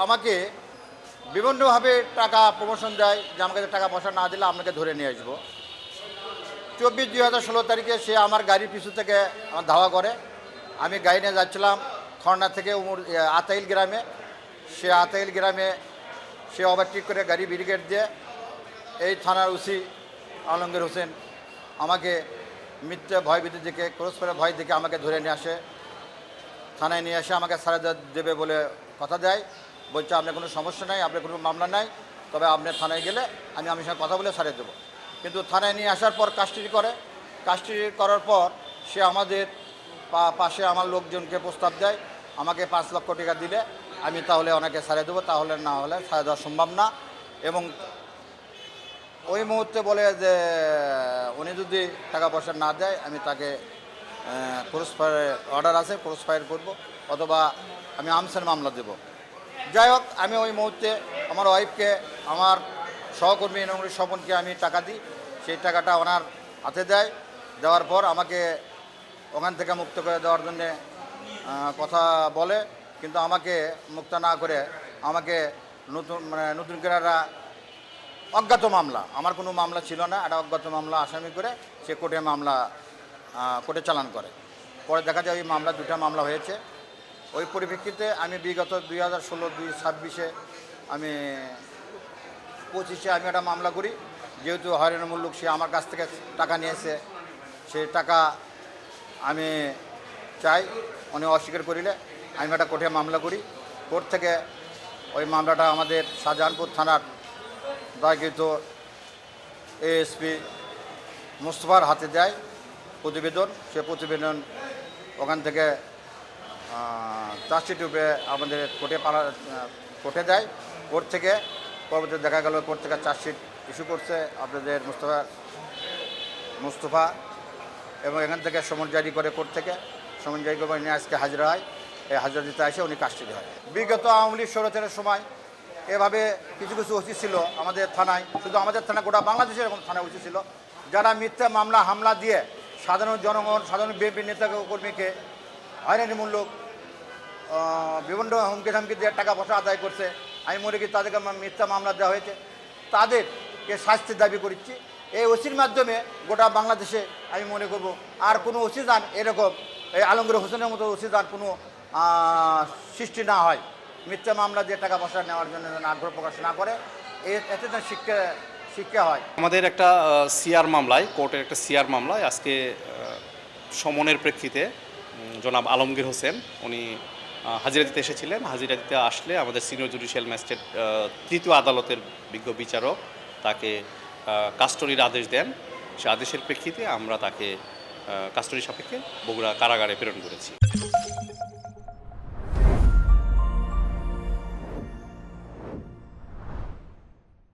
আমাকে বিভিন্নভাবে টাকা প্রমোশন দেয় যে আমাকে টাকা পয়সা না দিলে আপনাকে ধরে নিয়ে আসবো। 24/2/2016 তারিখে সে আমার গাড়ির পিছু থেকে আমার ধাওয়া করে। আমি গাড়ি নিয়ে যাচ্ছিলাম খড়না থেকে আতাইল গ্রামে। সে আতাইল গ্রামে সে ওভারটেক করে গাড়ি ব্যারিকেড দিয়ে এই থানার ওসি আলমগীর হোসেন আমাকে মিথ্যে ভয়ভীতি দেখে ক্রস করে ভয় দেখে আমাকে ধরে নিয়ে আসে। থানায় নিয়ে এসে আমাকে ছাড়া দেবে বলে কথা দেয়। বলছে আপনার কোনো সমস্যা নাই, আপনার কোনো মামলা নাই, তবে আপনি থানায় গেলে আমি সঙ্গে কথা বলে ছাড়িয়ে দেবো। কিন্তু থানায় নিয়ে আসার পর কাস্টডি করে। কাস্টডি করার পর সে আমাদের পাশে আমার লোকজনকে প্রস্তাব দেয় আমাকে 5 লক্ষ টাকা দিলে আমি তাহলে ওনাকে ছাড়িয়ে দেবো, তাহলে না হলে ছাড়িয়ে দেওয়া সম্ভব না। এবং ওই মুহূর্তে বলে যে উনি যদি টাকা পয়সা না দেয় আমি তাকে ক্রস ফায়ার অর্ডার আছে, ক্রস ফায়ার করবো, অথবা আমি আর্মসের মামলা দেব। যাই হোক, আমি ওই মুহূর্তে আমার ওয়াইফকে, আমার সহকর্মী নগরী স্বপনকে আমি টাকা দিই। সেই টাকাটা ওনার হাতে দেয়। দেওয়ার পর আমাকে ওখান থেকে মুক্ত করে দেওয়ার জন্যে কথা বলে, কিন্তু আমাকে মুক্ত না করে আমাকে নতুন করে একটা অজ্ঞাত মামলা, আমার কোনো মামলা ছিল না, একটা অজ্ঞাত মামলা আসামি করে সে কোর্টে চালান করে। পরে দেখা যায় ওই মামলা 2টা মামলা হয়েছে। ওই পরিপ্রেক্ষিতে আমি বিগত 2016-2026 আমি 25-এ আমি একটা মামলা করি। যেহেতু হয়রানিমূলক সে আমার কাছ থেকে টাকা নিয়েছে, সেই টাকা আমি চাই, উনি অস্বীকার করিলে আমি একটা কোর্টে মামলা করি। কোর্ট থেকে ওই মামলাটা আমাদের শাহজাহানপুর থানার দায়িত্ব এএসপি মুস্তফার হাতে দেয় প্রতিবেদন। সে প্রতিবেদন ওখান থেকে চার্জশিট রূপে আমাদের কোর্টে দেয়। কোর্ট থেকে পরবর্তী দেখা গেল কোর্ট থেকে চার্জশিট ইস্যু করছে আপনাদের মুস্তফা, এবং এখান থেকে সমন জারি করে কোর্ট থেকে সমন জারি করে নিয়ে আজকে হাজিরা হয়। এই হাজিরা দিতে আসে উনি কাস্টডি হয়। বিগত আওয়ামী লীগ স্বৈরাচারের সময় এভাবে কিছু ওসি ছিল আমাদের থানায়, শুধু আমাদের থানা, গোটা বাংলাদেশের এরকম থানায় ওসি ছিল, যারা মিথ্যা মামলা হামলা দিয়ে সাধারণ জনগণ, সাধারণ বিএনপি নেতা কর্মীকে হয়রানিমূলক বিভিন্ন হুমকি ধামকি দিয়ে টাকা পয়সা আদায় করছে। আমি মনে করি তাদেরকে মিথ্যা মামলা দেওয়া হয়েছে, তাদেরকে শাস্তির দাবি করছি। এই ওসির মাধ্যমে গোটা বাংলাদেশে আমি মনে করব আর কোনো ওসি যান এরকম এই আলমগীর হোসেনের মতো ওসি যান কোনো সৃষ্টি না হয়, মিথ্যা মামলা দিয়ে টাকা পয়সা নেওয়ার জন্য আগ্রহ প্রকাশ না করে, এতে যেন শিক্ষা হয়। আমাদের একটা সিআর মামলায়, কোর্টের একটা সিআর মামলায় আজকে সমনের প্রেক্ষিতে জনাব আলমগীর হোসেন উনি হাজিরা দিতে এসেছিলেন। হাজিরা দিতে আসলে আমাদের সিনিয়র জুডিশিয়াল ম্যাজিস্ট্রেট 3য় আদালতের বিজ্ঞ বিচারক তাকে কাস্টডির আদেশ দেন। সে আদেশের প্রেক্ষিতে আমরা তাকে কাস্টডি সাপেক্ষে বগুড়া কারাগারে প্রেরণ করেছি।